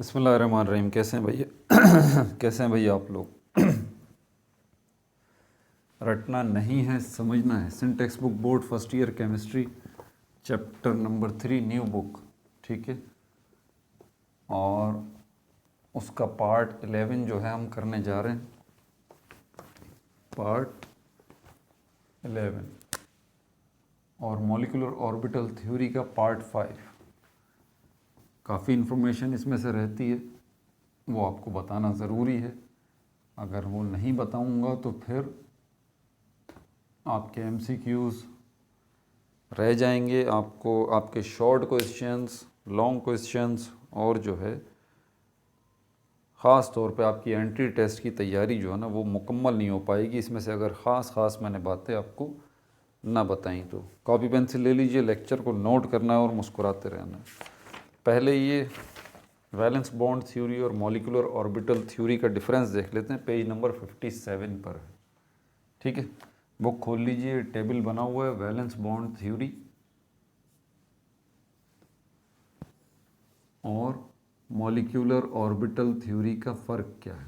बिस्मिल्लाहिर्रहमानिर्रहीम। कैसे हैं भैया? कैसे हैं भैया आप लोग? रटना नहीं है, समझना है। Syntax book board first year chemistry, chapter number 3, new book. ठीक है, और उसका पार्ट 11 जो है हम करने जा रहे हैं। पार्ट 11 और मॉलिक्यूलर ऑर्बिटल थ्योरी का पार्ट 5। काफ़ी इन्फॉर्मेशन इसमें से रहती है, वो आपको बताना ज़रूरी है। अगर वो नहीं बताऊंगा तो फिर आपके MCQs रह जाएंगे, आपको आपके शॉर्ट क्वेश्चंस, लॉन्ग क्वेश्चंस, और जो है ख़ास तौर पे आपकी एंट्री टेस्ट की तैयारी जो है ना वो मुकम्मल नहीं हो पाएगी इसमें से अगर ख़ास मैंने बातें आपको ना बताई तो। कॉपी पेंसिल ले लीजिए, लेक्चर को नोट करना है और मुस्कुराते रहना है। पहले ये वैलेंस बॉन्ड थ्योरी और मॉलिक्यूलर ऑर्बिटल थ्योरी का डिफरेंस देख लेते हैं। पेज नंबर 57 पर है। ठीक है, बुक खोल लीजिए, टेबल बना हुआ है वैलेंस बॉन्ड थ्योरी और मॉलिक्यूलर ऑर्बिटल थ्योरी का फ़र्क क्या है।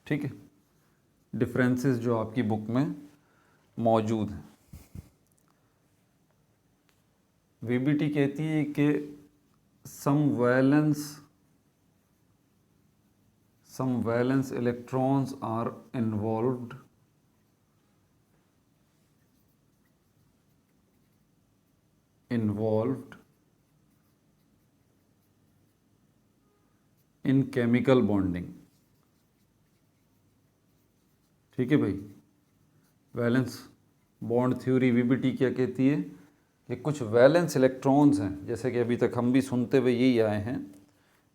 ठीक है, डिफरेंसेस जो आपकी बुक में मौजूद हैं। VBT कहती है कि some valence electrons are involved in chemical bonding। ठीक है भाई, वैलेंस बॉन्ड थ्योरी VBT क्या कहती है कि कुछ वैलेंस इलेक्ट्रॉन्स हैं, जैसे कि अभी तक हम भी सुनते हुए यही आए हैं।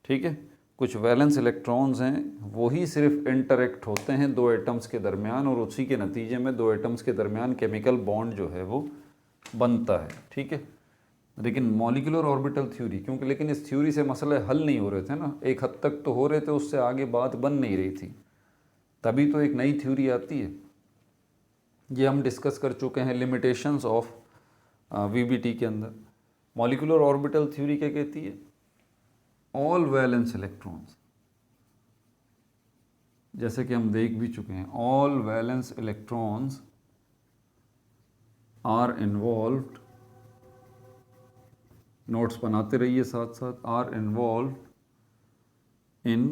ठीक है, कुछ वैलेंस इलेक्ट्रॉन्स हैं, वही सिर्फ इंटरेक्ट होते हैं दो एटम्स के दरमियान और उसी के नतीजे में दो एटम्स के दरमियान केमिकल बॉन्ड जो है वो बनता है। ठीक है, लेकिन मॉलिक्यूलर ऑर्बिटल थ्योरी क्योंकि लेकिन इस थ्योरी से मसले हल नहीं हो रहे थे ना, एक हद तक तो हो रहे थे, उससे आगे बात बन नहीं रही थी, तभी तो एक नई थ्योरी आती है। ये हम डिस्कस कर चुके हैं लिमिटेशंस ऑफ VBT के अंदर। मॉलिक्यूलर ऑर्बिटल थ्योरी क्या कहती है? ऑल वैलेंस इलेक्ट्रॉन्स, जैसे कि हम देख भी चुके हैं, all valence electrons are involved, notes बनाते रहिए साथ साथ, are involve in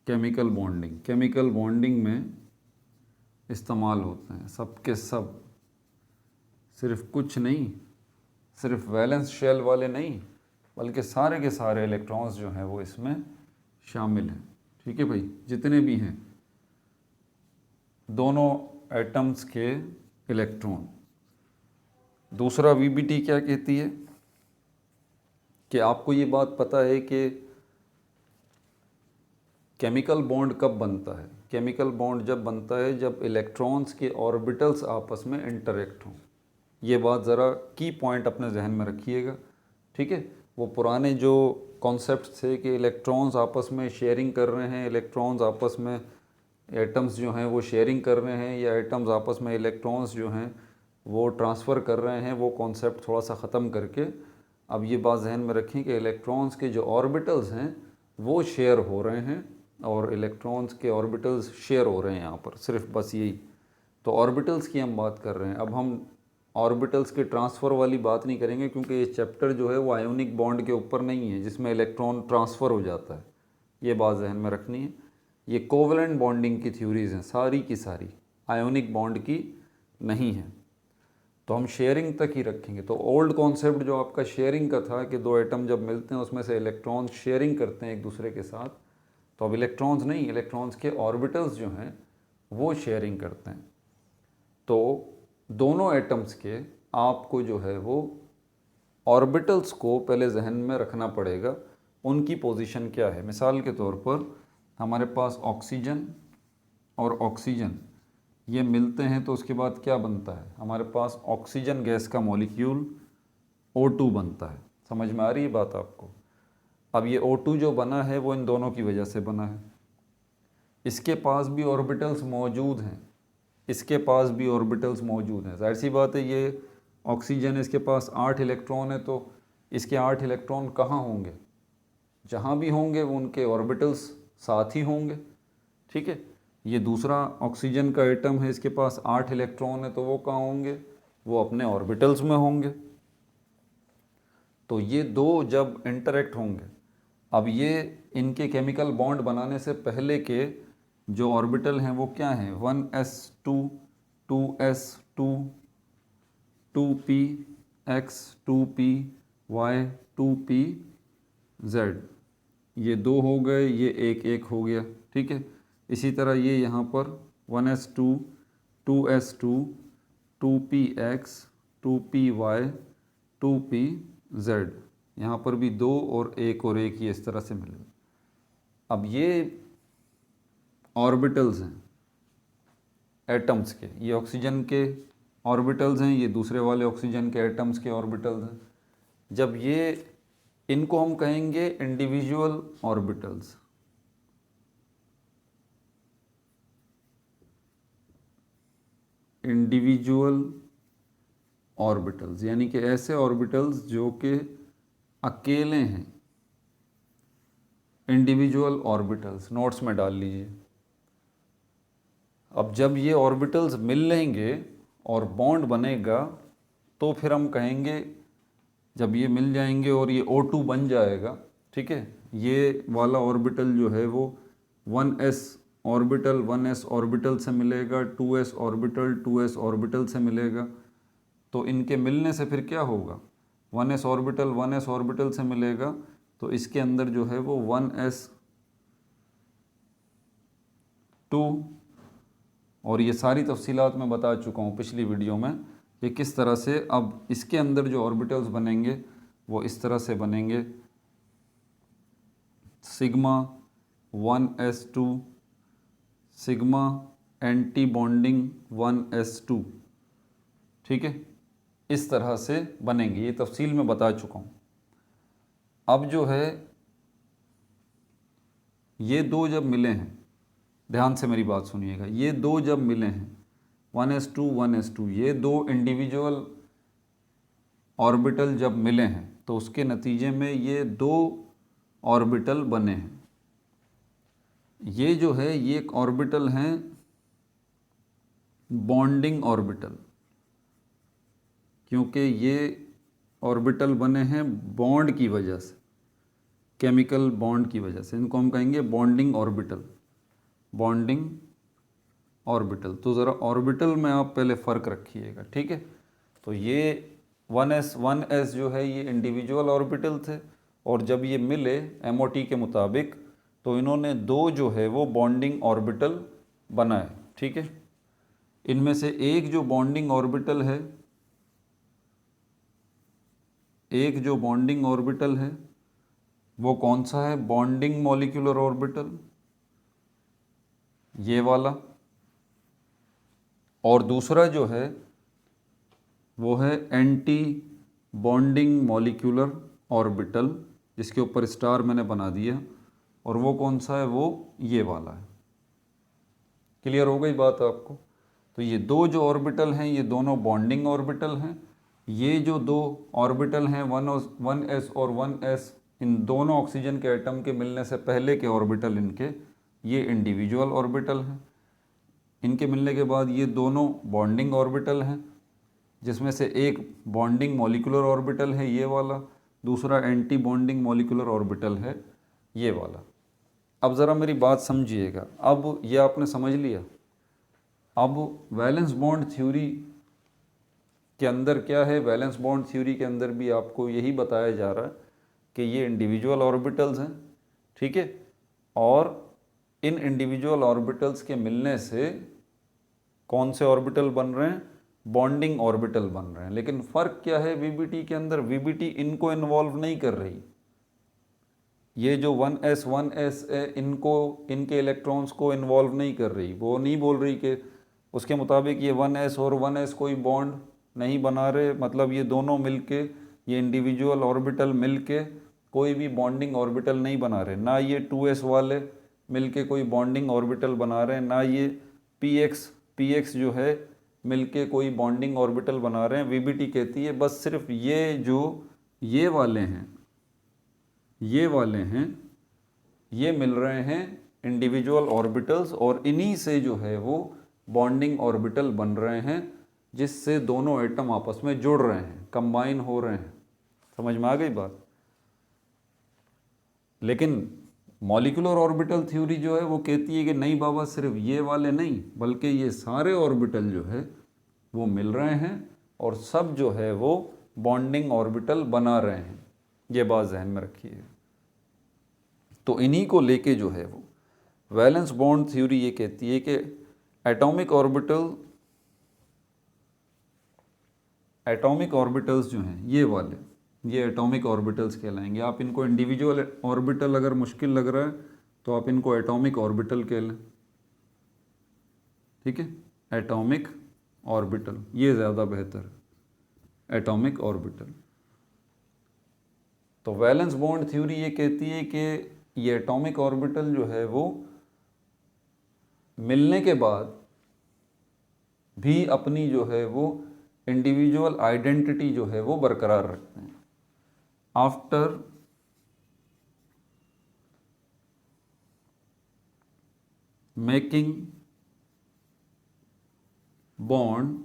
chemical bonding. Chemical bonding में इस्तेमाल होते हैं सब के सब, सिर्फ कुछ नहीं, सिर्फ वैलेंस शेल वाले नहीं, बल्कि सारे के सारे इलेक्ट्रॉन्स जो हैं वो इसमें शामिल हैं। ठीक है भाई, जितने भी हैं दोनों एटम्स के इलेक्ट्रॉन। दूसरा VBT क्या कहती है कि आपको ये बात पता है कि केमिकल बॉन्ड कब बनता है? केमिकल बॉन्ड जब बनता है जब इलेक्ट्रॉन्स के ऑर्बिटल्स आपस में इंटरेक्ट हों। ये बात ज़रा की पॉइंट अपने जहन में रखिएगा। ठीक है, वो पुराने जो कॉन्सेप्ट थे कि इलेक्ट्रॉन्स आपस में शेयरिंग कर रहे हैं, इलेक्ट्रॉन्स आपस में एटम्स जो हैं वो शेयरिंग कर रहे हैं, या एटम्स आपस में इलेक्ट्रॉन्स जो हैं वो ट्रांसफ़र कर रहे हैं, वो कॉन्सेप्ट थोड़ा सा ख़त्म करके अब ये बात जहन में रखें कि इलेक्ट्रॉन्स के जो ऑर्बिटल्स हैं वो शेयर हो रहे हैं और इलेक्ट्रॉन्स के ऑर्बिटल्स शेयर हो रहे हैं यहाँ पर, सिर्फ बस यही। तो ऑर्बिटल्स की हम बात कर रहे हैं। अब हम ऑर्बिटल्स के ट्रांसफ़र वाली बात नहीं करेंगे क्योंकि ये चैप्टर जो है वो आयोनिक बॉन्ड के ऊपर नहीं है जिसमें इलेक्ट्रॉन ट्रांसफ़र हो जाता है, ये बात जहन में रखनी है। ये कोवलेंट बॉन्डिंग की थ्योरीज़ हैं सारी की सारी, आयोनिक बॉन्ड की नहीं है। तो हम शेयरिंग तक ही रखेंगे। तो ओल्ड कॉन्सेप्ट जो आपका शेयरिंग का था कि दो एटम जब मिलते हैं उसमें से इलेक्ट्रॉन्स शेयरिंग करते हैं एक दूसरे के साथ, तो अब इलेक्ट्रॉन्स नहीं, इलेक्ट्रॉन्स के ऑर्बिटल्स जो हैं वो शेयरिंग करते हैं। तो दोनों एटम्स के आपको जो है वो ऑर्बिटल्स को पहले जहन में रखना पड़ेगा, उनकी पोजीशन क्या है। मिसाल के तौर पर हमारे पास ऑक्सीजन और ऑक्सीजन ये मिलते हैं तो उसके बाद क्या बनता है? हमारे पास ऑक्सीजन गैस का मॉलिक्यूल O2 बनता है। समझ में आ रही है बात आपको? अब ये O2 जो बना है वो इन दोनों की वजह से बना है। इसके पास भी ऑर्बिटल्स मौजूद हैं, इसके पास भी ऑर्बिटल्स मौजूद हैं। जाहिर सी बात है ये ऑक्सीजन, इसके पास 8 इलेक्ट्रॉन है, तो इसके 8 इलेक्ट्रॉन कहाँ होंगे? जहाँ भी होंगे वो उनके ऑर्बिटल्स साथ ही होंगे, ठीक है। ये दूसरा ऑक्सीजन का एटम है, इसके पास 8 इलेक्ट्रॉन है, तो वो कहाँ होंगे, वो अपने ऑर्बिटल्स में होंगे। तो ये दो जब इंटरेक्ट होंगे, अब ये इनके केमिकल बॉन्ड बनाने से पहले के जो ऑर्बिटल हैं वो क्या हैं, 1s2 2s2 2px 2py 2pz, ये दो हो गए, ये एक एक हो गया, ठीक है। इसी तरह ये यहाँ पर 1s2 2s2 2px 2py 2pz, यहाँ पर भी दो और एक ये इस तरह से मिले। अब ये ऑर्बिटल्स हैं एटम्स के, ये ऑक्सीजन के ऑर्बिटल्स हैं, ये दूसरे वाले ऑक्सीजन के एटम्स के ऑर्बिटल्स हैं। जब ये इनको हम कहेंगे इंडिविजुअल ऑर्बिटल्स, इंडिविजुअल ऑर्बिटल्स यानी कि ऐसे ऑर्बिटल्स जो कि अकेले हैं, इंडिविजुअल ऑर्बिटल्स, नोट्स में डाल लीजिए। अब जब ये ऑर्बिटल्स मिल लेंगे और बॉन्ड बनेगा तो फिर हम कहेंगे, जब ये मिल जाएंगे और ये O2 बन जाएगा, ठीक है, ये वाला ऑर्बिटल जो है वो 1s ऑर्बिटल 1s ऑर्बिटल से मिलेगा, 2s ऑर्बिटल 2s ऑर्बिटल से मिलेगा। तो इनके मिलने से फिर क्या होगा, 1s ऑर्बिटल 1s ऑर्बिटल से मिलेगा, तो इसके अंदर जो है वो 1s2, और ये सारी तफसीलात मैं बता चुका हूँ पिछली वीडियो में कि किस तरह से अब इसके अंदर जो ऑर्बिटल्स बनेंगे वो इस तरह से बनेंगे, sigma 1s2 sigma anti bonding 1s2, ठीक है, इस तरह से बनेंगे, ये तफसील में बता चुका हूँ। अब जो है ये दो जब मिले हैं, ध्यान से मेरी बात सुनिएगा, ये दो जब मिले हैं 1s2 1s2, ये दो इंडिविजुअल ऑर्बिटल जब मिले हैं तो उसके नतीजे में ये दो ऑर्बिटल बने हैं। ये जो है ये एक ऑर्बिटल हैं बॉन्डिंग ऑर्बिटल, क्योंकि ये ऑर्बिटल बने हैं बॉन्ड की वजह से, केमिकल बॉन्ड की वजह से, इनको हम कहेंगे बॉन्डिंग ऑर्बिटल, बॉन्डिंग ऑर्बिटल। तो ज़रा ऑर्बिटल में आप पहले फ़र्क रखिएगा, ठीक है। तो ये 1s जो है ये इंडिविजुअल ऑर्बिटल थे, और जब ये मिले MOT के मुताबिक तो इन्होंने दो जो है वो बॉन्डिंग ऑर्बिटल बनाए, ठीक है। इनमें से एक जो बॉन्डिंग ऑर्बिटल है, एक जो बॉन्डिंग ऑर्बिटल है वो कौन सा है, बॉन्डिंग मॉलिक्यूलर ऑर्बिटल, ये वाला, और दूसरा जो है वो है एंटी बॉन्डिंग मॉलिक्यूलर ऑर्बिटल, जिसके ऊपर स्टार मैंने बना दिया, और वो कौन सा है, वो ये वाला है। क्लियर हो गई बात आपको। तो ये दो जो ऑर्बिटल हैं ये दोनों बॉन्डिंग ऑर्बिटल हैं। ये जो दो ऑर्बिटल हैं 1s और 1s, इन दोनों ऑक्सीजन के एटम के मिलने से पहले के ऑर्बिटल इनके, ये इंडिविजुअल ऑर्बिटल हैं। इनके मिलने के बाद ये दोनों बॉन्डिंग ऑर्बिटल हैं, जिसमें से एक बॉन्डिंग मॉलिक्यूलर ऑर्बिटल है ये वाला, दूसरा एंटी बॉन्डिंग मॉलिक्यूलर ऑर्बिटल है ये वाला। अब ज़रा मेरी बात समझिएगा, अब ये आपने समझ लिया। अब वैलेंस बॉन्ड थ्योरी के अंदर क्या है, वैलेंस बॉन्ड थ्योरी के अंदर भी आपको यही बताया जा रहा है कि ये इंडिविजुअल ऑर्बिटल्स हैं, ठीक है, और इन इंडिविजुअल ऑर्बिटल्स के मिलने से कौन से ऑर्बिटल बन रहे हैं, बॉन्डिंग ऑर्बिटल बन रहे हैं। लेकिन फ़र्क क्या है VBT के अंदर, VBT इनको इन्वॉल्व नहीं कर रही। ये जो 1s है इनको, इनके इलेक्ट्रॉन्स को इन्वॉल्व नहीं कर रही, वो नहीं बोल रही कि उसके मुताबिक ये 1s और 1s कोई बॉन्ड नहीं बना रहे, मतलब ये दोनों मिलके, ये इंडिविजुअल ऑर्बिटल मिलके कोई भी बॉन्डिंग ऑर्बिटल नहीं बना रहे। ना ये 2s वाले मिलके कोई बॉन्डिंग ऑर्बिटल बना रहे हैं, ना ये px जो है मिलके कोई बॉन्डिंग ऑर्बिटल बना रहे हैं। VBT कहती है बस सिर्फ ये जो ये वाले हैं, ये वाले हैं, ये मिल रहे हैं इंडिविजुअल ऑर्बिटल्स, और इन्हीं से जो है वो बॉन्डिंग ऑर्बिटल बन रहे हैं, जिससे दोनों एटम आपस में जुड़ रहे हैं, कंबाइन हो रहे हैं। समझ में आ गई बात? लेकिन मॉलिक्यूलर ऑर्बिटल थ्योरी जो है वो कहती है कि नहीं बाबा, सिर्फ ये वाले नहीं बल्कि ये सारे ऑर्बिटल जो है वो मिल रहे हैं और सब जो है वो बॉन्डिंग ऑर्बिटल बना रहे हैं। ये बात जहन में रखिए। तो इन्हीं को लेके जो है वो वैलेंस बॉन्ड थ्योरी ये कहती है कि एटॉमिक ऑर्बिटल्स जो हैं ये वाले, ये एटॉमिक ऑर्बिटल्स कहलाएंगे। आप इनको इंडिविजुअल ऑर्बिटल अगर मुश्किल लग रहा है तो आप इनको एटॉमिक ऑर्बिटल कह लें, ठीक है। एटॉमिक ऑर्बिटल ये ज़्यादा बेहतर है, एटॉमिक ऑर्बिटल। तो वैलेंस बॉन्ड थ्योरी ये कहती है कि ये एटॉमिक ऑर्बिटल जो है वो मिलने के बाद भी अपनी जो है वो इंडिविजुअल आइडेंटिटी जो है वो बरकरार रखते हैं। आफ्टर मेकिंग बॉन्ड,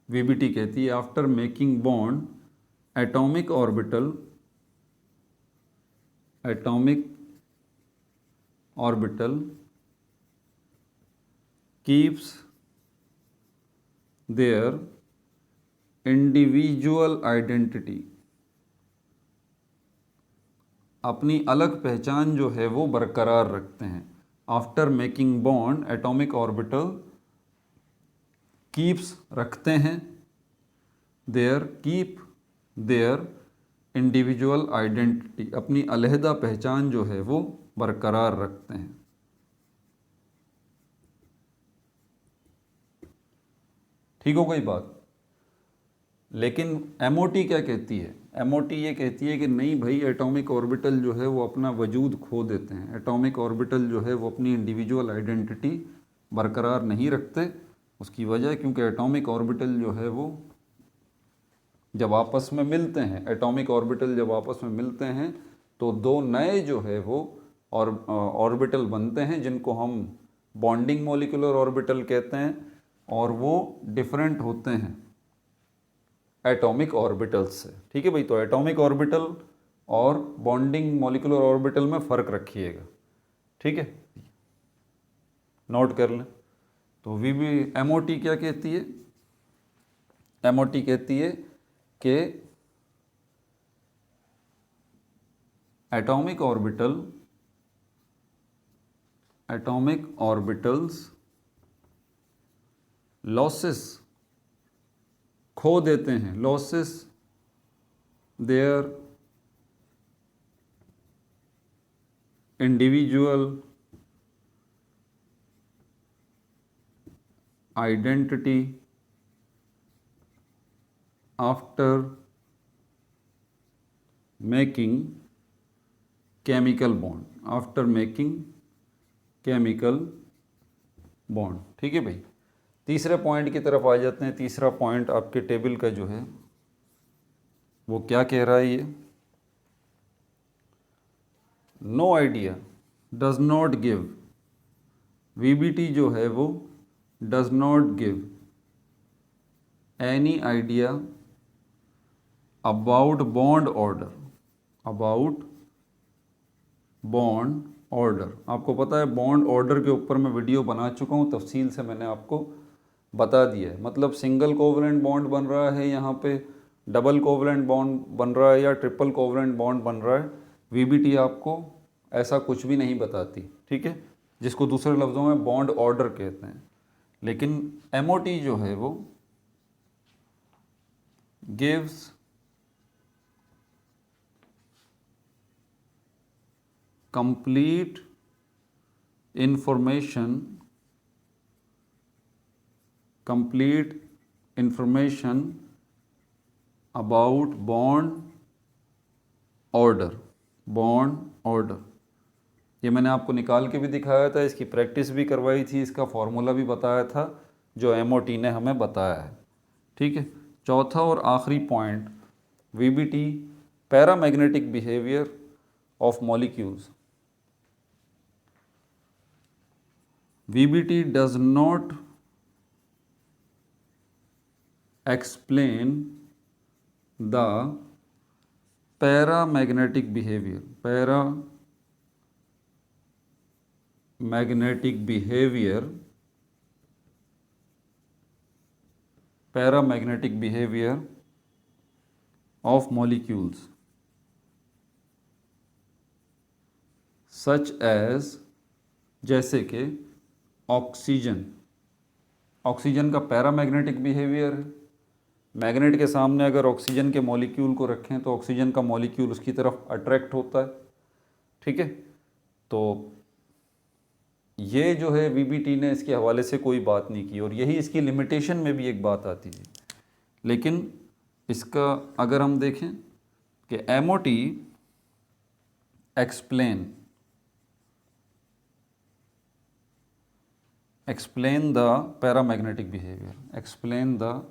वीबीटी कहती है after making bond atomic orbital keeps their individual identity, अपनी अलग पहचान जो है वो बरकरार रखते हैं। After making bond atomic orbital keeps रखते हैं, कीप देयर इंडिविजुअल आइडेंटिटी, अपनी अलहदा पहचान जो है वो बरकरार रखते हैं। ठीक हो गई बात? लेकिन एमओटी क्या कहती है? एमओटी ये कहती है कि नहीं भाई, एटॉमिक ऑर्बिटल जो है वो अपना वजूद खो देते हैं। एटॉमिक ऑर्बिटल जो है वो अपनी इंडिविजुअल आइडेंटिटी बरकरार नहीं रखते। उसकी वजह क्योंकि एटॉमिक ऑर्बिटल जो है वो जब आपस में मिलते हैं, एटॉमिक ऑर्बिटल जब आपस में मिलते हैं तो दो नए जो है वो ऑर्बिटल बनते हैं, जिनको हम बॉन्डिंग मॉलिक्यूलर ऑर्बिटल कहते हैं, और वो डिफरेंट होते हैं एटॉमिक ऑर्बिटल्स से। ठीक है भाई? तो एटॉमिक ऑर्बिटल और बॉन्डिंग मॉलिक्यूलर ऑर्बिटल में फ़र्क रखिएगा, ठीक है, नोट कर लें। तो एमओटी क्या कहती है? एमओटी कहती है कि एटॉमिक ऑर्बिटल्स लॉसेस खो देते हैं, losses their individual identity after making chemical bond, after making chemical bond. ठीक है भाई? तीसरे पॉइंट की तरफ आ जाते हैं। तीसरा पॉइंट आपके टेबल का जो है वो क्या कह रहा है? ये no idea does not give, VBT जो है वो does not give any idea about bond order, about bond order. आपको पता है बॉन्ड ऑर्डर के ऊपर मैं वीडियो बना चुका हूँ, तफसील से मैंने आपको बता दिया है। मतलब सिंगल कोवलेंट बॉन्ड बन रहा है यहाँ पे, डबल कोवलेंट बॉन्ड बन रहा है या ट्रिपल कोवलेंट बॉन्ड बन रहा है, वीबीटी आपको ऐसा कुछ भी नहीं बताती, ठीक है, जिसको दूसरे लफ्ज़ों में बॉन्ड ऑर्डर कहते हैं। लेकिन एमओटी जो है वो gives complete information about bond order, ये मैंने आपको निकाल के भी दिखाया था, इसकी प्रैक्टिस भी करवाई थी, इसका फॉर्मूला भी बताया था जो एमओटी ने हमें बताया है। ठीक है? चौथा और आखिरी point VBT paramagnetic behaviour of molecules. VBT does not explain the paramagnetic behavior of molecules such as, जैसे कि ऑक्सीजन का पैरामैग्नेटिक बिहेवियर है। मैग्नेट के सामने अगर ऑक्सीजन के मॉलिक्यूल को रखें तो ऑक्सीजन का मॉलिक्यूल उसकी तरफ अट्रैक्ट होता है, ठीक है। तो ये जो है VBT ने इसके हवाले से कोई बात नहीं की, और यही इसकी लिमिटेशन में भी एक बात आती है। लेकिन इसका अगर हम देखें कि MOT explain the paramagnetic behavior, explain the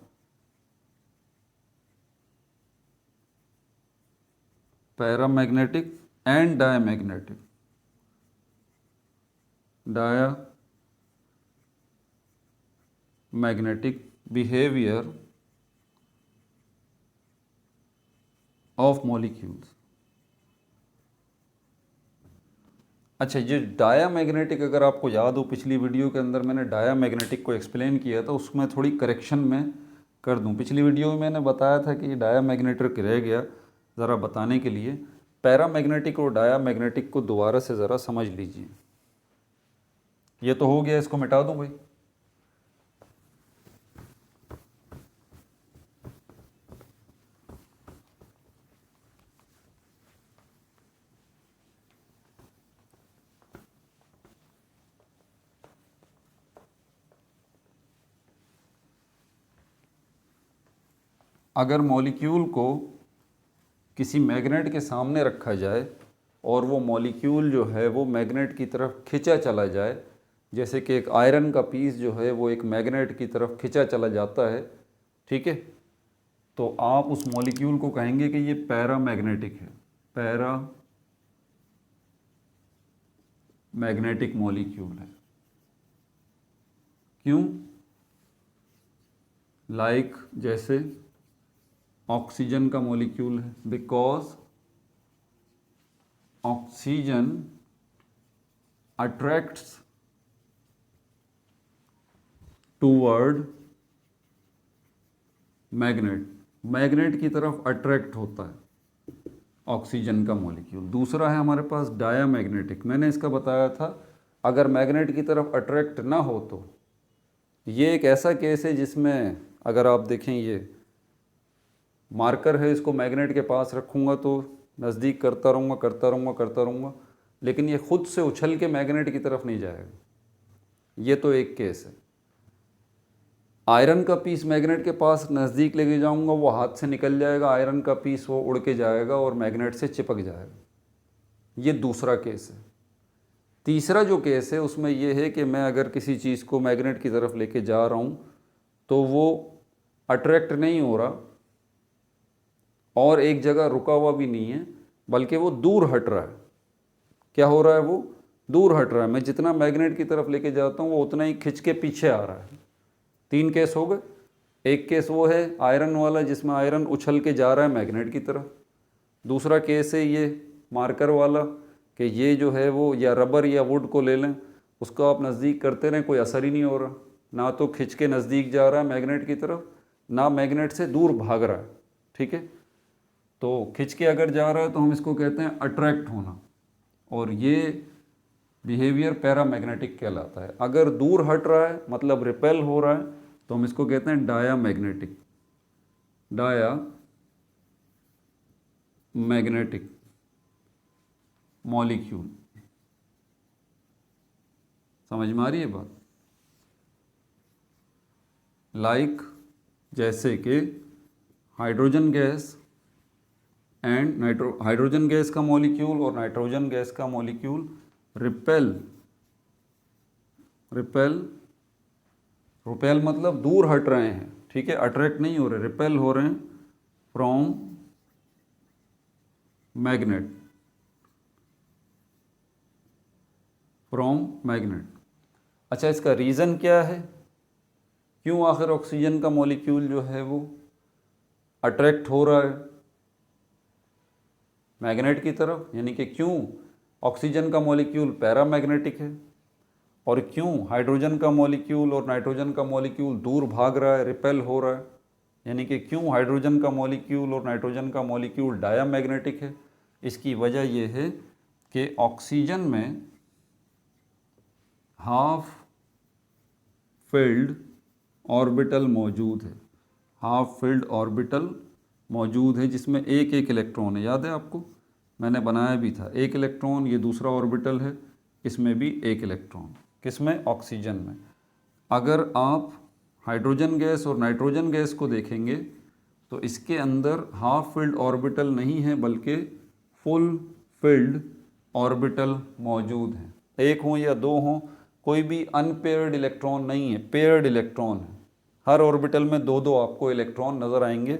paramagnetic and diamagnetic behavior of molecules। अच्छा, ये डायामैग्नेटिक, अगर आपको याद हो पिछली वीडियो के अंदर मैंने डायामैग्नेटिक को एक्सप्लेन किया था, उसमें थोड़ी करेक्शन में कर दूं। पिछली वीडियो में मैंने बताया था कि डायामैग्नेटिक रह गया, ज़रा बताने के लिए पैरामैग्नेटिक और डायामैग्नेटिक को दोबारा से ज़रा समझ लीजिए। ये तो हो गया, इसको मिटा दूं भाई। अगर मॉलिक्यूल को किसी मैग्नेट के सामने रखा जाए और वो मॉलिक्यूल जो है वो मैग्नेट की तरफ खिंचा चला जाए, जैसे कि एक आयरन का पीस जो है वो एक मैग्नेट की तरफ खिंचा चला जाता है, ठीक है, तो आप उस मॉलिक्यूल को कहेंगे कि ये पैरामैग्नेटिक है, पैरामैग्नेटिक मॉलिक्यूल है। क्यों? लाइक जैसे ऑक्सीजन का मॉलिक्यूल है, because oxygen attracts toward magnet की तरफ अट्रैक्ट होता है ऑक्सीजन का मॉलिक्यूल। दूसरा है हमारे पास डायामैग्नेटिक। मैंने इसका बताया था अगर मैग्नेट की तरफ अट्रैक्ट ना हो तो ये एक ऐसा केस है जिसमें अगर आप देखें ये मार्कर है, इसको मैग्नेट के पास रखूँगा तो नज़दीक करता रहूँगा, लेकिन ये खुद से उछल के मैग्नेट की तरफ नहीं जाएगा। ये तो एक केस है। आयरन का पीस मैग्नेट के पास नज़दीक लेके जाऊँगा, वो हाथ से निकल जाएगा, आयरन का पीस वो उड़ के जाएगा और मैग्नेट से चिपक जाएगा। ये दूसरा केस है। तीसरा जो केस है उसमें ये है कि मैं अगर किसी चीज़ को मैग्नेट की तरफ लेके जा रहा हूँ तो वो अट्रैक्ट नहीं हो रहा और एक जगह रुका हुआ भी नहीं है, बल्कि वो दूर हट रहा है। क्या हो रहा है? वो दूर हट रहा है। मैं जितना मैग्नेट की तरफ लेके जाता हूँ वो उतना ही खिंच के पीछे आ रहा है। 3 केस हो गए। एक केस वो है आयरन वाला जिसमें आयरन उछल के जा रहा है मैग्नेट की तरफ। दूसरा केस है ये मार्कर वाला कि ये जो है वो या रबर या वुड को ले लें, उसको आप नज़दीक करते रहें, कोई असर ही नहीं हो रहा। ना तो खिंच के नज़दीक जा रहा है मैग्नेट की तरफ, ना मैग्नेट से दूर भाग रहा है। ठीक है, तो खिंच के अगर जा रहा है तो हम इसको कहते हैं अट्रैक्ट होना, और ये बिहेवियर पैरामैग्नेटिक कहलाता है। अगर दूर हट रहा है मतलब रिपेल हो रहा है तो हम इसको कहते हैं डायामैग्नेटिक मॉलिक्यूल। समझ में आ रही है बात? लाइक जैसे कि hydrogen gas and hydrogen gas का मॉलिक्यूल और नाइट्रोजन गैस का मॉलिक्यूल रिपेल मतलब दूर हट रहे हैं। ठीक है, अट्रैक्ट नहीं हो रहे, रिपेल हो रहे हैं फ्रॉम मैग्नेट, फ्रॉम मैग्नेट। अच्छा, इसका रीज़न क्या है, क्यों आखिर ऑक्सीजन का मॉलिक्यूल जो है वो अट्रैक्ट हो रहा है मैग्नेट की तरफ, यानी कि क्यों ऑक्सीजन का मॉलिक्यूल पैरामैग्नेटिक है और क्यों हाइड्रोजन का मॉलिक्यूल और नाइट्रोजन का मॉलिक्यूल दूर भाग रहा है, रिपेल हो रहा है, यानी कि क्यों हाइड्रोजन का मॉलिक्यूल और नाइट्रोजन का मॉलिक्यूल डायामैग्नेटिक है। इसकी वजह यह है कि ऑक्सीजन में हाफ फिल्ड ऑर्बिटल मौजूद है, हाफ फिल्ड ऑर्बिटल मौजूद है जिसमें एक एक इलेक्ट्रॉन है। याद है आपको, मैंने बनाया भी था, एक इलेक्ट्रॉन, ये दूसरा ऑर्बिटल है, इसमें भी एक इलेक्ट्रॉन, किसमें, ऑक्सीजन में। अगर आप हाइड्रोजन गैस और नाइट्रोजन गैस को देखेंगे तो इसके अंदर हाफ फिल्ड ऑर्बिटल नहीं है बल्कि फुल फिल्ड ऑर्बिटल मौजूद हैं। एक हों या दो हों, कोई भी अनपेयर्ड इलेक्ट्रॉन नहीं है, पेयर्ड इलेक्ट्रॉन है। हर ऑर्बिटल में दो दो आपको इलेक्ट्रॉन नज़र आएंगे।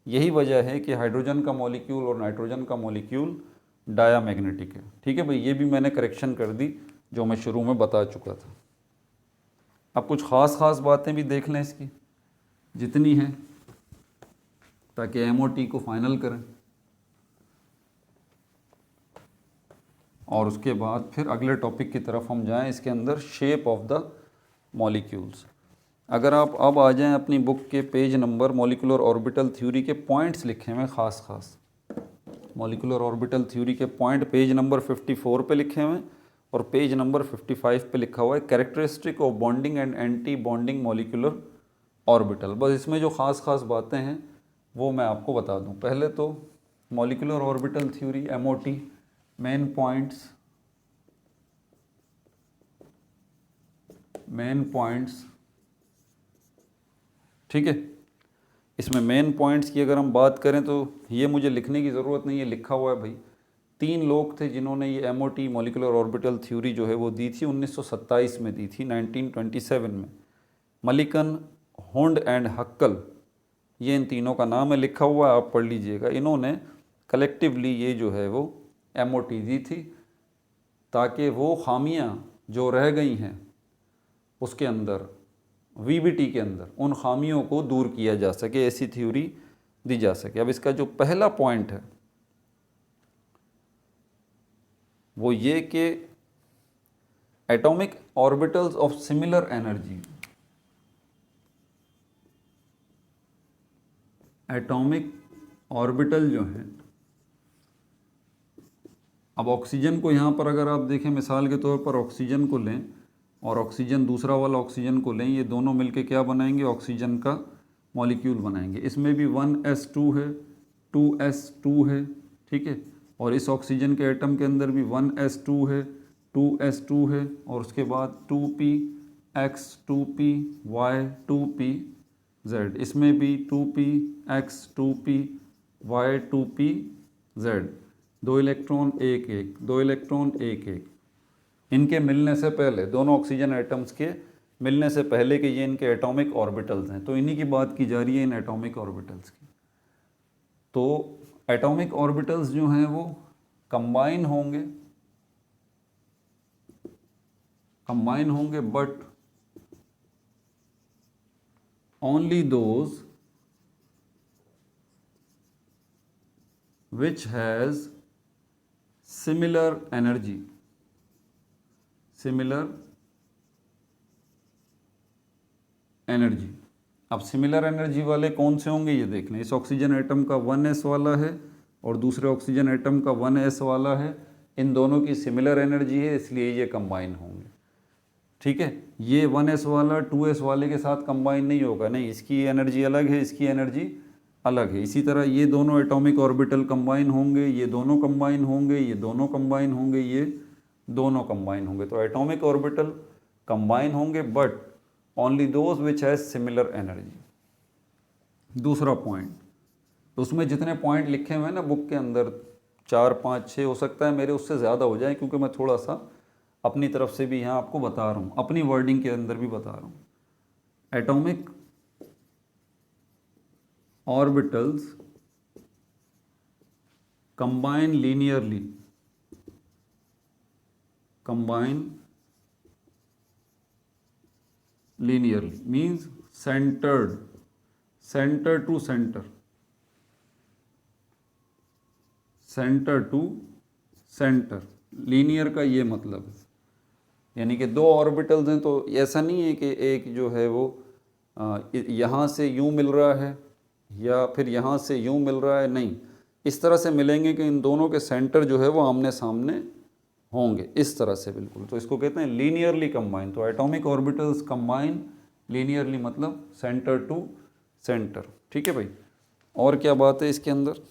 यही वजह है कि हाइड्रोजन का मॉलिक्यूल और नाइट्रोजन का मॉलिक्यूल डायामैग्नेटिक है। ठीक है भाई, ये भी मैंने करेक्शन कर दी जो मैं शुरू में बता चुका था। अब कुछ ख़ास बातें भी देख लें इसकी जितनी हैं, ताकि एमओटी को फाइनल करें और उसके बाद फिर अगले टॉपिक की तरफ हम जाएं। इसके अंदर शेप ऑफ द मॉलिक्यूल्स। अगर आप अब आ जाएं अपनी बुक के page number, molecular orbital theory के पॉइंट्स लिखे हुए हैं खास मॉलिक्यूलर ऑर्बिटल थ्योरी के पॉइंट पेज नंबर 54 पे लिखे हुए हैं और पेज नंबर 55 पे लिखा हुआ है characteristic of bonding and anti bonding molecular orbital. बस इसमें जो खास बातें हैं वो मैं आपको बता दूं। पहले तो molecular orbital theory MOT, main points, ठीक है। इसमें मेन पॉइंट्स की अगर हम बात करें तो ये मुझे लिखने की ज़रूरत नहीं है, लिखा हुआ है भाई। 3 लोग थे जिन्होंने ये MOT मॉलिक्यूलर ऑर्बिटल थ्योरी जो है वो दी थी, 1927 में दी थी, 1927 में। मलिकन, हुंड एंड हक्कल, ये इन तीनों का नाम है, लिखा हुआ है, आप पढ़ लीजिएगा। इन्होंने कलेक्टिवली ये जो है वो MOT दी थी ताकि वो खामियां जो रह गई हैं उसके अंदर, VBT के अंदर, उन खामियों को दूर किया जा सके, ऐसी थ्योरी दी जा सके। अब इसका जो पहला पॉइंट है वो ये कि atomic orbitals of similar energy, atomic orbital जो हैं, अब ऑक्सीजन को यहाँ पर अगर आप देखें मिसाल के तौर पर ऑक्सीजन को लें और ऑक्सीजन, दूसरा वाला ऑक्सीजन को लें, ये दोनों मिलके क्या बनाएंगे, ऑक्सीजन का मॉलिक्यूल बनाएंगे। इसमें भी 1s2 है, 2s2 है, ठीक है। और इस ऑक्सीजन के एटम के अंदर भी 1s2 है, 2s2 है और उसके बाद 2p x, 2p y, 2p z, इसमें भी 2p x, 2p y, 2p z, 2 electron एक एक, 2 इलेक्ट्रॉन एक एक। इनके मिलने से पहले, दोनों ऑक्सीजन एटम्स के मिलने से पहले कि ये इनके एटॉमिक ऑर्बिटल्स हैं, तो इन्हीं की बात की जा रही है, इन एटॉमिक ऑर्बिटल्स की। तो एटॉमिक ऑर्बिटल्स जो हैं वो कंबाइन होंगे but only those which has similar energy, अब सिमिलर एनर्जी वाले कौन से होंगे ये देख लें। इस ऑक्सीजन एटम का 1s वाला है और दूसरे ऑक्सीजन एटम का 1s वाला है, इन दोनों की सिमिलर एनर्जी है, इसलिए ये कंबाइन होंगे, ठीक है। ये 1s वाला 2s वाले के साथ कंबाइन नहीं होगा, नहीं, इसकी एनर्जी अलग है, इसकी एनर्जी अलग है। इसी तरह ये दोनों एटॉमिक ऑर्बिटल कंबाइन होंगे, ये दोनों कंबाइन होंगे, ये दोनों कंबाइन होंगे, ये दोनों कंबाइन होंगे। तो एटॉमिक ऑर्बिटल कंबाइन होंगे but only those which has similar energy. दूसरा पॉइंट, तो उसमें जितने पॉइंट लिखे हुए हैं ना बुक के अंदर, 4 5 6 हो सकता है मेरे उससे ज़्यादा हो जाए, क्योंकि मैं थोड़ा सा अपनी तरफ से भी यहाँ आपको बता रहा हूँ, अपनी वर्डिंग के अंदर भी बता रहा हूँ। Atomic orbitals combine linearly, means centered, center to center, centre to centre, linear का ये मतलब है, यानी कि दो ऑर्बिटल्स हैं तो ऐसा नहीं है कि एक जो है वो यहाँ से यूँ मिल रहा है या फिर यहाँ से यूँ मिल रहा है, नहीं, इस तरह से मिलेंगे कि इन दोनों के सेंटर जो है वो आमने सामने होंगे, इस तरह से बिल्कुल। तो इसको कहते हैं लीनियरली कंबाइन। तो एटॉमिक ऑर्बिटल्स कंबाइन लीनियरली मतलब सेंटर टू सेंटर। ठीक है भाई, और क्या बात है इसके अंदर?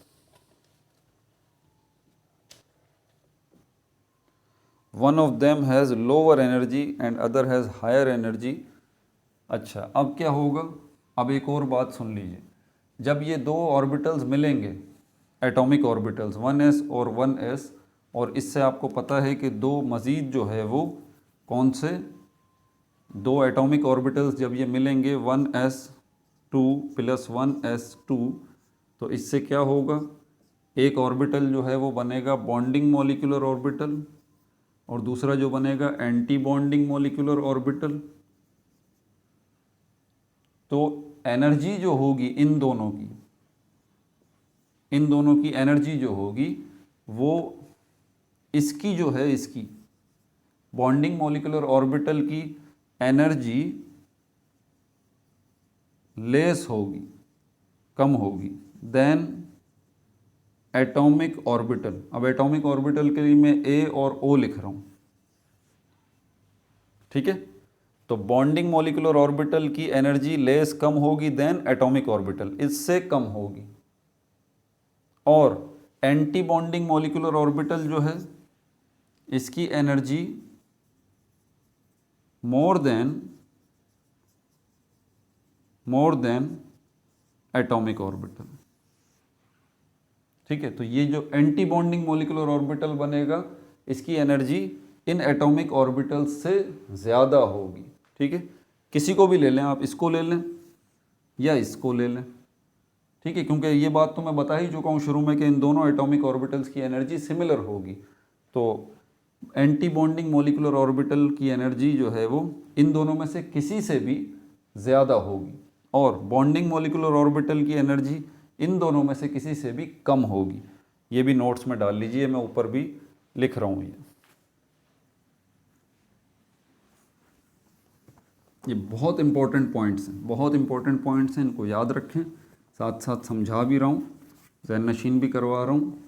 One of them has lower energy and other has higher energy. अच्छा, अब क्या होगा? अब एक और बात सुन लीजिए, जब ये दो ऑर्बिटल्स मिलेंगे, एटॉमिक ऑर्बिटल्स 1s और 1s, और इससे आपको पता है कि दो मज़ीद जो है वो कौन से दो एटॉमिक ऑर्बिटल्स जब ये मिलेंगे 1s2 प्लस 1s2, तो इससे क्या होगा? एक ऑर्बिटल जो है वो बनेगा बॉन्डिंग मॉलिक्यूलर ऑर्बिटल और दूसरा जो बनेगा एंटी बॉन्डिंग मॉलिक्यूलर ऑर्बिटल। तो एनर्जी जो होगी इन दोनों की एनर्जी जो होगी वो इसकी जो है, इसकी बॉन्डिंग मॉलिक्यूलर ऑर्बिटल की एनर्जी लेस होगी, कम होगी देन एटॉमिक ऑर्बिटल। अब एटॉमिक ऑर्बिटल के लिए मैं ए और ओ लिख रहा हूं, ठीक है? तो बॉन्डिंग मॉलिक्यूलर ऑर्बिटल की एनर्जी लेस, कम होगी देन एटॉमिक ऑर्बिटल, इससे कम होगी। और एंटी बॉन्डिंग मॉलिक्यूलर ऑर्बिटल जो है इसकी energy more than atomic orbital. ठीक है, तो ये जो एंटी बॉन्डिंग मॉलिक्यूलर ऑर्बिटल बनेगा इसकी एनर्जी इन एटॉमिक ऑर्बिटल्स से ज़्यादा होगी। ठीक है, किसी को भी ले लें आप, इसको ले लें या इसको ले लें, ठीक है, क्योंकि ये बात तो मैं बता ही चुका हूँ शुरू में कि इन दोनों एटॉमिक ऑर्बिटल्स की एनर्जी सिमिलर होगी। तो एंटी बॉन्डिंग मॉलिक्यूलर ऑर्बिटल की एनर्जी जो है वो इन दोनों में से किसी से भी ज़्यादा होगी और बॉन्डिंग मॉलिक्यूलर ऑर्बिटल की एनर्जी इन दोनों में से किसी से भी कम होगी। ये भी नोट्स में डाल लीजिए, मैं ऊपर भी लिख रहा हूँ। ये बहुत इंपॉर्टेंट पॉइंट्स हैं, बहुत इंपॉर्टेंट पॉइंट्स हैं, इनको याद रखें। साथ साथ समझा भी रहा हूँ, ज़हन नशीन भी करवा रहा हूँ।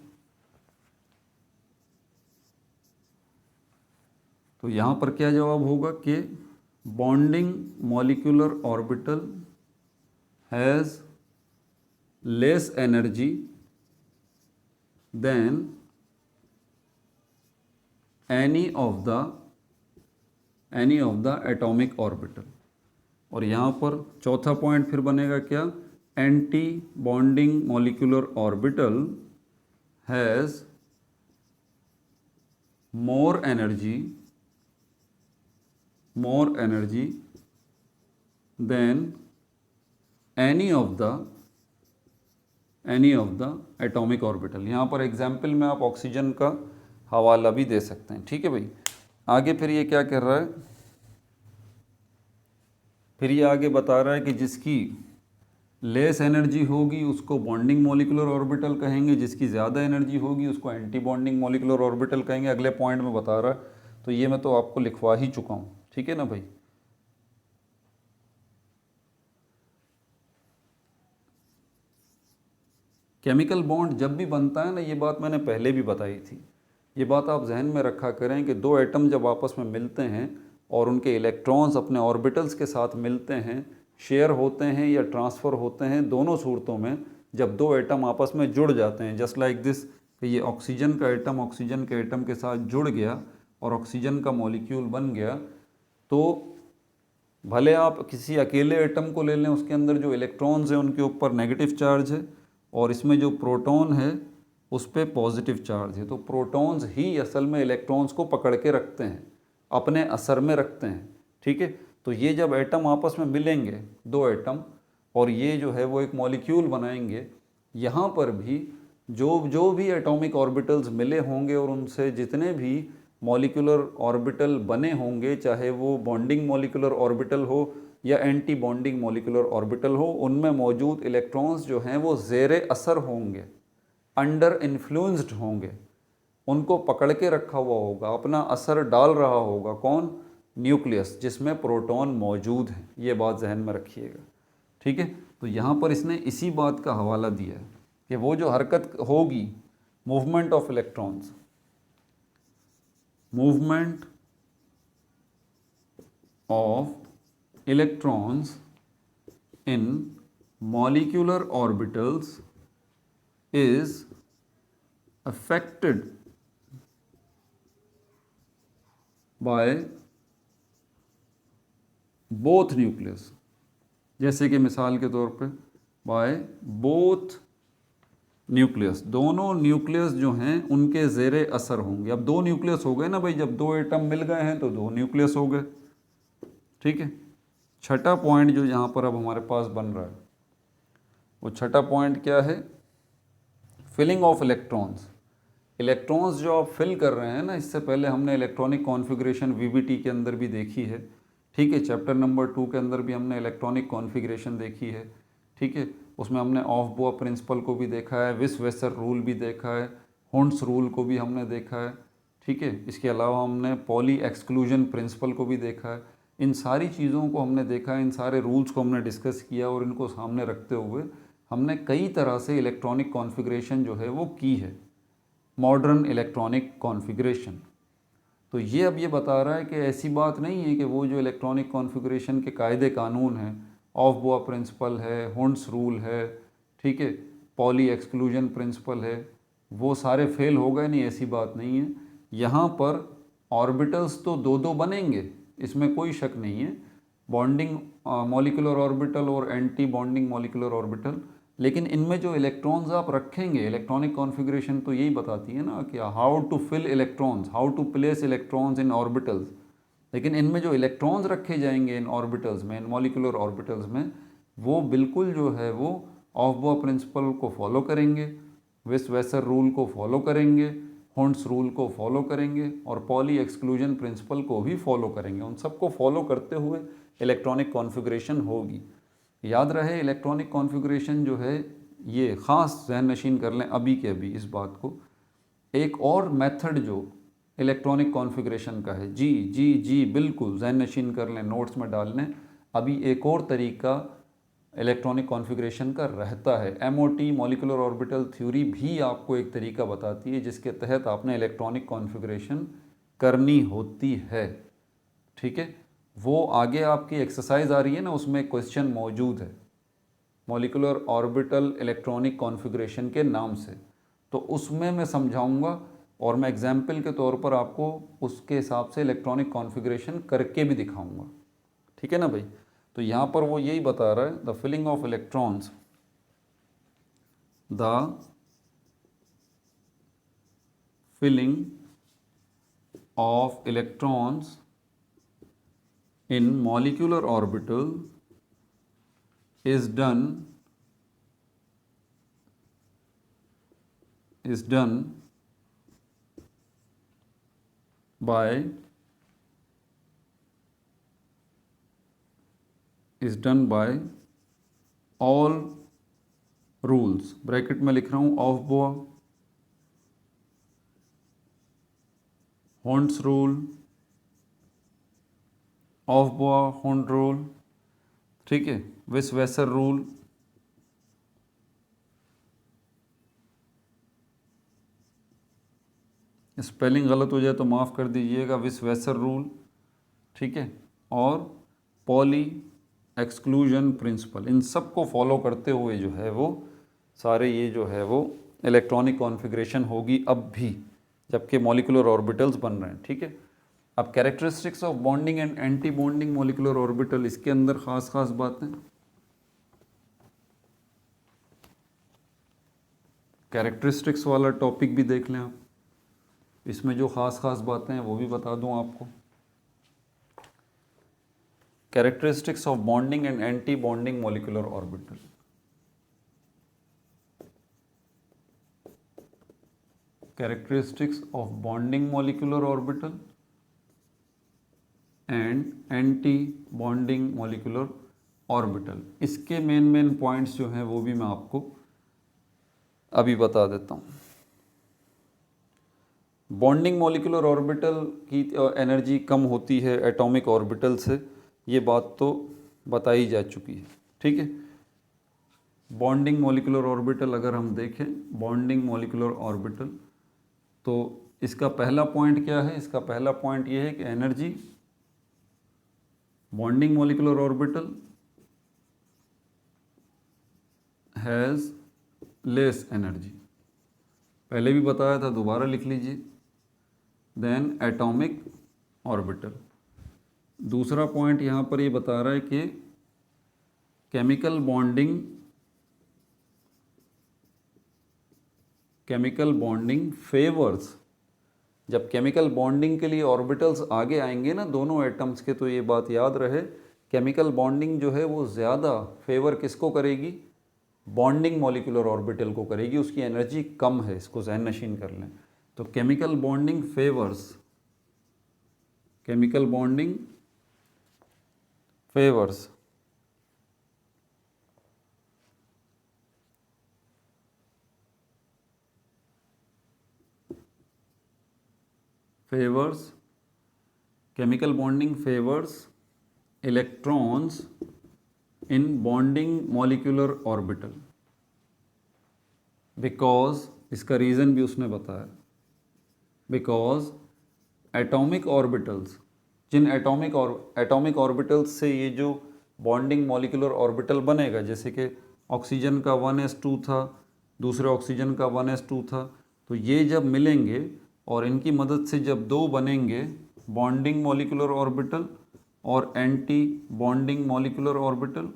तो यहाँ पर क्या जवाब होगा कि bonding molecular orbital has less energy than any of the atomic orbital. और यहाँ पर चौथा पॉइंट फिर बनेगा क्या? Anti bonding molecular orbital has more energy than any of the atomic orbital. यहाँ पर एग्जाम्पल में आप ऑक्सीजन का हवाला भी दे सकते हैं। ठीक है भाई, आगे फिर ये क्या कर रहा है? फिर ये आगे बता रहा है कि जिसकी लेस एनर्जी होगी उसको बॉन्डिंग मॉलिक्यूलर ऑर्बिटल कहेंगे, जिसकी ज़्यादा एनर्जी होगी उसको एंटी बॉन्डिंग मॉलिक्यूलर ऑर्बिटल कहेंगे। अगले पॉइंट में बता रहा है, तो ये मैं तो आपको लिखवा ही चुका हूँ। ठीक है ना भाई? केमिकल बॉन्ड जब भी बनता है ना, ये बात मैंने पहले भी बताई थी, ये बात आप जहन में रखा करें कि दो एटम जब आपस में मिलते हैं और उनके इलेक्ट्रॉन्स अपने ऑर्बिटल्स के साथ मिलते हैं, शेयर होते हैं या ट्रांसफ़र होते हैं, दोनों सूरतों में जब दो एटम आपस में जुड़ जाते हैं, जस्ट लाइक दिस, कि ये ऑक्सीजन का एटम ऑक्सीजन के एटम के साथ जुड़ गया और ऑक्सीजन का मॉलिक्यूल बन गया, तो भले आप किसी अकेले एटम को ले लें, उसके अंदर जो इलेक्ट्रॉन्स हैं उनके ऊपर नेगेटिव चार्ज है और इसमें जो प्रोटॉन है उस पर पॉजिटिव चार्ज है। तो प्रोटॉन्स ही असल में इलेक्ट्रॉन्स को पकड़ के रखते हैं, अपने असर में रखते हैं। ठीक है, तो ये जब एटम आपस में मिलेंगे, दो एटम, और ये जो है वो एक मॉलिक्यूल बनाएंगे, यहाँ पर भी जो भी एटॉमिक ऑर्बिटल्स मिले होंगे और उनसे जितने भी मॉलिक्यूलर ऑर्बिटल बने होंगे, चाहे वो बॉन्डिंग मॉलिक्यूलर ऑर्बिटल हो या एंटी बॉन्डिंग मॉलिक्यूलर ऑर्बिटल हो, उनमें मौजूद इलेक्ट्रॉन्स जो हैं वो ज़ेर असर होंगे, अंडर इन्फ्लुएंस्ड होंगे, उनको पकड़ के रखा हुआ होगा, अपना असर डाल रहा होगा कौन? न्यूक्लियस, जिसमें प्रोटॉन मौजूद हैं। ये बात जहन में रखिएगा, ठीक है। तो यहाँ पर इसने इसी बात का हवाला दिया है कि वो जो हरकत होगी, movement of electrons, movement of electrons in molecular orbitals is affected by both nucleus। जैसे कि मिसाल के तौर पे बाय बोथ न्यूक्लियस, दोनों न्यूक्लियस जो हैं उनके ज़ेरे असर होंगे। अब दो न्यूक्लियस हो गए ना भाई, जब दो एटम मिल गए हैं तो दो न्यूक्लियस हो गए, ठीक है। छठा पॉइंट जो यहाँ पर अब हमारे पास बन रहा है, वो छठा पॉइंट क्या है? Filling of electrons. इलेक्ट्रॉन्स जो आप फिल कर रहे हैं ना, इससे पहले हमने इलेक्ट्रॉनिक कॉन्फ़िगरेशन वीबीटी के अंदर भी देखी है, ठीक है। चैप्टर नंबर 2 के अंदर भी हमने इलेक्ट्रॉनिक कॉन्फ़िगरेशन देखी है, ठीक है। उसमें हमने ऑफ बोआ प्रिंसिपल को भी देखा है, विस वेसर रूल भी देखा है, हुंड्स रूल को भी हमने देखा है, ठीक है। इसके अलावा हमने पॉली एक्सक्लूजन प्रिंसिपल को भी देखा है। इन सारी चीज़ों को हमने देखा है, इन सारे रूल्स को हमने डिस्कस किया और इनको सामने रखते हुए हमने कई तरह से इलेक्ट्रॉनिक कॉन्फ़िगरेशन जो है वो की है, मॉडर्न इलेक्ट्रॉनिक कॉन्फ़िगरेशन। तो ये अब ये बता रहा है कि ऐसी बात नहीं है कि वो जो इलेक्ट्रॉनिक कॉन्फ़िगरेशन के कायदे कानून हैं, ऑफ बोआ प्रिंसिपल है, हुंड्स रूल है, ठीक है, पॉली एक्सक्लूजन प्रिंसिपल है, वो सारे फेल हो गए, नहीं, ऐसी बात नहीं है। यहाँ पर ऑर्बिटल्स तो दो दो बनेंगे, इसमें कोई शक नहीं है, बॉन्डिंग मॉलिक्यूलर ऑर्बिटल और एंटी बॉन्डिंग मॉलिक्यूलर ऑर्बिटल। लेकिन इनमें जो इलेक्ट्रॉन्स आप रखेंगे, इलेक्ट्रॉनिक कॉन्फ़िगरेशन तो यही बताती है ना कि how to fill electrons, how to place electrons in orbitals. लेकिन इनमें जो इलेक्ट्रॉन्स रखे जाएंगे इन ऑर्बिटल्स में, इन मॉलिक्यूलर ऑर्बिटल्स में, वो बिल्कुल जो है वो ऑफ बोआ प्रिंसिपल को फॉलो करेंगे, विस वेसर रूल को फॉलो करेंगे, हुंड्स रूल को फॉलो करेंगे और पॉली एक्सक्लूजन प्रिंसिपल को भी फॉलो करेंगे। उन सबको फॉलो करते हुए इलेक्ट्रॉनिक कॉन्फ़िगरेशन होगी। याद रहे, इलेक्ट्रॉनिक कॉन्फ़िगरेशन जो है, ये ख़ास जहन नशीन कर लें अभी के अभी इस बात को। एक और मेथड जो इलेक्ट्रॉनिक कॉन्फ़िगरेशन का है, जी जी जी बिल्कुल जहन नशीन कर लें, नोट्स में डाल लें, अभी एक और तरीका इलेक्ट्रॉनिक कॉन्फ़िगरेशन का रहता है। एमओटी मॉलिक्यूलर ऑर्बिटल थ्योरी भी आपको एक तरीका बताती है जिसके तहत आपने इलेक्ट्रॉनिक कॉन्फ़िगरेशन करनी होती है, ठीक है। वो आगे आपकी एक्सरसाइज आ रही है ना, उसमें क्वेश्चन मौजूद है मॉलिक्यूलर ऑर्बिटल इलेक्ट्रॉनिक कॉन्फ़िगरेशन के नाम से, तो उसमें मैं समझाऊंगा और मैं एग्जाम्पल के तौर पर आपको उसके हिसाब से इलेक्ट्रॉनिक कॉन्फ़िगरेशन करके भी दिखाऊंगा, ठीक है ना भाई। तो यहाँ पर वो यही बता रहा है, the filling of electrons, the filling of electrons in molecular orbital is done by all rules, bracket में लिख रहा हूँ, Aufbau, Hund's rule, Aufbau Hund rule, ठीक है, विस वेसर रूल, स्पेलिंग गलत हो जाए तो माफ़ कर दीजिएगा, विस वेसर रूल, ठीक है, और पॉली एक्सक्लूजन प्रिंसिपल, इन सब को फॉलो करते हुए जो है वो सारे ये जो है वो इलेक्ट्रॉनिक कॉन्फ़िगरेशन होगी अब भी, जबकि मॉलिक्यूलर ऑर्बिटल्स बन रहे हैं, ठीक है। अब characteristics of bonding and anti bonding molecular orbital, इसके अंदर खास बातें, कैरेक्टरिस्टिक्स वाला टॉपिक भी देख लें आप, इसमें जो खास बातें हैं वो भी बता दूं आपको। Characteristics of bonding and anti bonding molecular orbital, characteristics of bonding molecular orbital and anti bonding molecular orbital. इसके मेन पॉइंट्स जो हैं वो भी मैं आपको अभी बता देता हूँ। बॉन्डिंग मॉलिक्यूलर ऑर्बिटल की एनर्जी कम होती है एटॉमिक ऑर्बिटल से, ये बात तो बताई जा चुकी है, ठीक है। बॉन्डिंग मॉलिक्यूलर ऑर्बिटल अगर हम देखें, बॉन्डिंग मॉलिक्यूलर ऑर्बिटल, तो इसका पहला पॉइंट क्या है? इसका पहला पॉइंट ये है कि energy bonding molecular orbital has less energy, पहले भी बताया था, दोबारा लिख लीजिए, देन एटॉमिक ऑर्बिटल। दूसरा पॉइंट यहाँ पर ये बता रहा है कि केमिकल बॉन्डिंग फेवर्स, जब केमिकल बॉन्डिंग के लिए ऑर्बिटल्स आगे आएंगे ना दोनों एटम्स के, तो ये बात याद रहे, केमिकल बॉन्डिंग जो है वो ज़्यादा फेवर किसको करेगी? बॉन्डिंग मॉलिक्यूलर ऑर्बिटल को करेगी, उसकी एनर्जी कम है, इसको ज़हन नशीन कर लें। तो chemical bonding favours chemical bonding favors electrons in bonding molecular orbital, because इसका रीज़न भी उसने बताया, बिकॉज एटॉमिक ऑर्बिटल्स, जिन एटॉमिक ऑर्बिटल्स से ये जो बॉन्डिंग मॉलिक्यूलर ऑर्बिटल बनेगा, जैसे कि ऑक्सीजन का 1s2 था, दूसरे ऑक्सीजन का 1s2 था, तो ये जब मिलेंगे और इनकी मदद से जब दो बनेंगे बॉन्डिंग मॉलिक्यूलर ऑर्बिटल और एंटी बॉन्डिंग मॉलिक्यूलर ऑर्बिटल,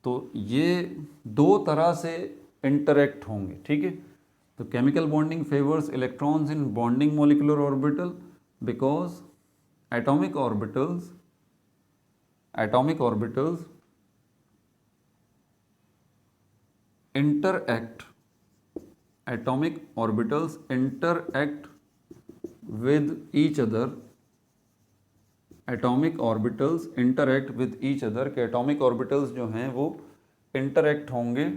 तो ये दो तरह से इंटरेक्ट होंगे, ठीक है। तो chemical bonding favours electrons in bonding molecular orbital because atomic orbitals interact with each other, कि एटॉमिक ऑर्बिटल्स जो हैं वो इंटरेक्ट होंगे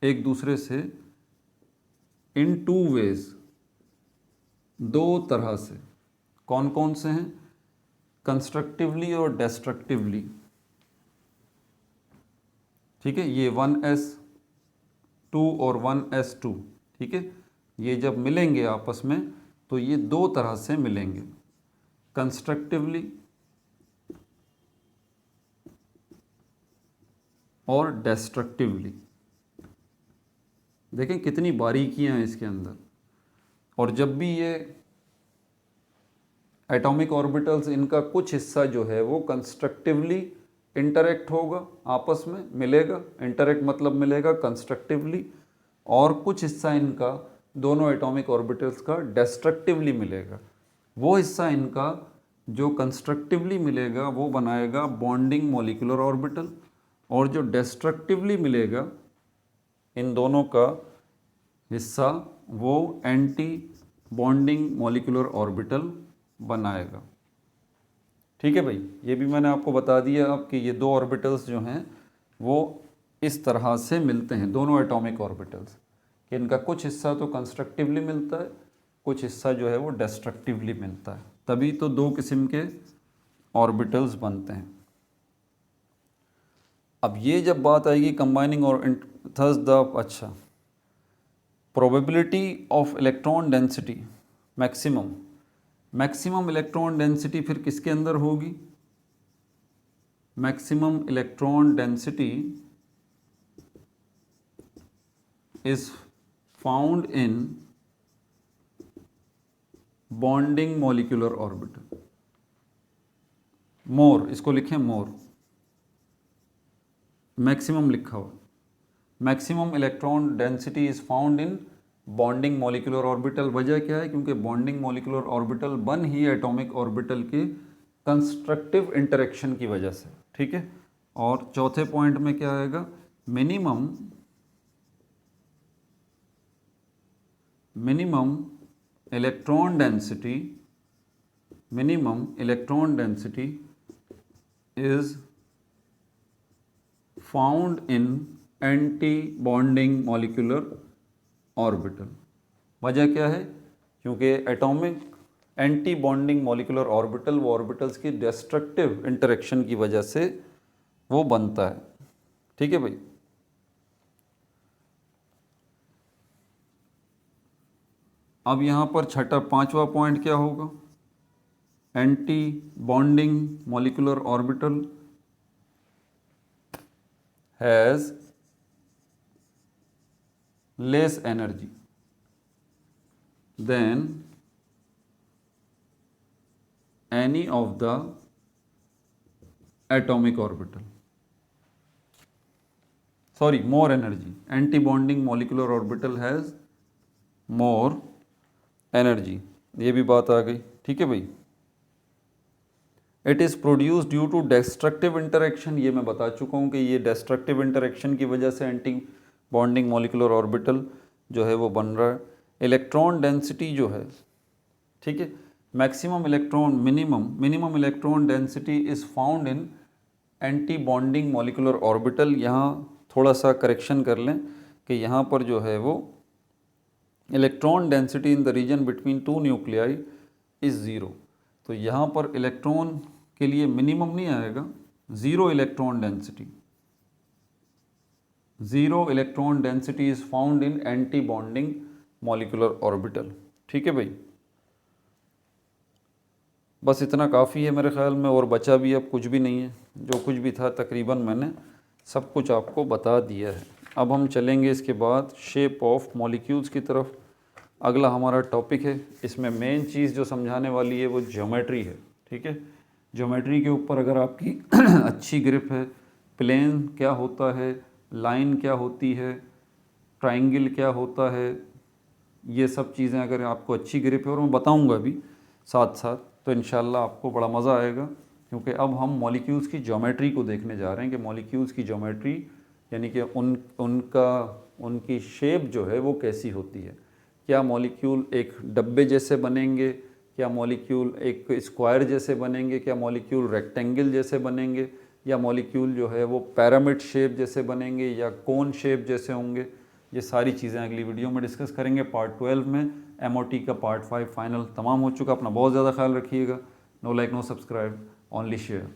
एक दूसरे से इन 2 ways, दो तरह से। कौन कौन से हैं? कंस्ट्रक्टिवली और डेस्ट्रक्टिवली, ठीक है। ये 1s2 और 1s2, ठीक है, ये जब मिलेंगे आपस में तो ये दो तरह से मिलेंगे, कंस्ट्रक्टिवली और डेस्ट्रक्टिवली। देखें कितनी बारीकियां हैं इसके अंदर। और जब भी ये एटॉमिक ऑर्बिटल्स, इनका कुछ हिस्सा जो है वो कंस्ट्रक्टिवली इंटरेक्ट होगा, आपस में मिलेगा, इंटरेक्ट मतलब मिलेगा कंस्ट्रक्टिवली, और कुछ हिस्सा इनका दोनों एटॉमिक ऑर्बिटल्स का डेस्ट्रक्टिवली मिलेगा। वो हिस्सा इनका जो कंस्ट्रक्टिवली मिलेगा वो बनाएगा बॉन्डिंग मॉलिक्यूलर ऑर्बिटल, और जो डेस्ट्रक्टिवली मिलेगा इन दोनों का हिस्सा वो एंटी बॉन्डिंग मॉलिक्यूलर ऑर्बिटल बनाएगा, ठीक है भाई। ये भी मैंने आपको बता दिया अब कि ये दो ऑर्बिटल्स जो हैं वो इस तरह से मिलते हैं, दोनों एटॉमिक ऑर्बिटल्स, कि इनका कुछ हिस्सा तो कंस्ट्रक्टिवली मिलता है, कुछ हिस्सा जो है वो डेस्ट्रक्टिवली मिलता है, तभी तो दो किस्म के ऑर्बिटल्स बनते हैं। अब ये जब बात आएगी कंबाइनिंग और थर्स द, अच्छा, probability of electron density maximum electron density फिर किसके अंदर होगी? Maximum electron density is found in bonding molecular orbital. More, इसको लिखें मोर, मैक्सिमम लिखा हुआ, maximum electron density is found in bonding molecular orbital. वजह क्या है? क्योंकि बॉन्डिंग मॉलिक्यूलर ऑर्बिटल बन ही एटॉमिक ऑर्बिटल के कंस्ट्रक्टिव इंटरेक्शन की वजह से, ठीक है। और चौथे पॉइंट में क्या आएगा? Minimum electron density, minimum electron density is found in anti bonding molecular orbital. वजह क्या है? क्योंकि atomic anti bonding molecular orbital, वो ऑर्बिटल्स की डिस्ट्रक्टिव इंटरेक्शन की वजह से वो बनता है। ठीक है भाई। अब यहाँ पर छठा पांचवा पॉइंट क्या होगा? Anti bonding molecular orbital has less energy than any of the atomic orbital, sorry more energy. Anti bonding molecular orbital has more energy, ये भी बात आ गई। ठीक है भाई। It is produce due to destructive interaction, ये मैं बता चुका हूँ कि ये डेस्ट्रक्टिव इंटरेक्शन की वजह से एंटी बॉन्डिंग मॉलिक्यूलर ऑर्बिटल जो है वो बन रहा है। इलेक्ट्रॉन डेंसिटी जो है, ठीक है, maximum electron minimum electron density is found in anti bonding molecular orbital. यहाँ थोड़ा सा करेक्शन कर लें कि यहाँ पर जो है वो electron density in the region between two nuclei is zero. तो यहाँ पर इलेक्ट्रॉन के लिए मिनिमम नहीं आएगा, zero electron density. Zero electron density is found in anti bonding molecular orbital. ठीक है भाई। बस इतना काफ़ी है मेरे ख्याल में, और बचा भी अब कुछ भी नहीं है। जो कुछ भी था तकरीबन मैंने सब कुछ आपको बता दिया है। अब हम चलेंगे इसके बाद शेप ऑफ मॉलिक्यूल्स की तरफ। अगला हमारा टॉपिक है, इसमें मेन चीज़ जो समझाने वाली है वो ज्योमेट्री है। ठीक है, ज्योमेट्री के ऊपर अगर आपकी अच्छी ग्रिप है, प्लेन क्या होता है, लाइन क्या होती है, ट्राइंगल क्या होता है, ये सब चीज़ें अगर आपको अच्छी ग्रिप है, और मैं बताऊंगा भी साथ साथ, तो इंशाल्लाह आपको बड़ा मज़ा आएगा। क्योंकि अब हम मॉलिक्यूल्स की ज्योमेट्री को देखने जा रहे हैं कि मॉलिक्यूल्स की ज्योमेट्री यानी कि उनकी शेप जो है वो कैसी होती है। क्या मॉलिक्यूल एक डब्बे जैसे बनेंगे, क्या मॉलिक्यूल एक स्क्वायर जैसे बनेंगे, क्या मॉलिक्यूल रेक्टेंगल जैसे बनेंगे, या मॉलिक्यूल जो है वो पिरामिड शेप जैसे बनेंगे या कोन शेप जैसे होंगे। ये सारी चीज़ें अगली वीडियो में डिस्कस करेंगे। पार्ट 12 में MOT का पार्ट 5 फाइनल तमाम हो चुका। अपना बहुत ज़्यादा ख्याल रखिएगा। No like no subscribe, only share.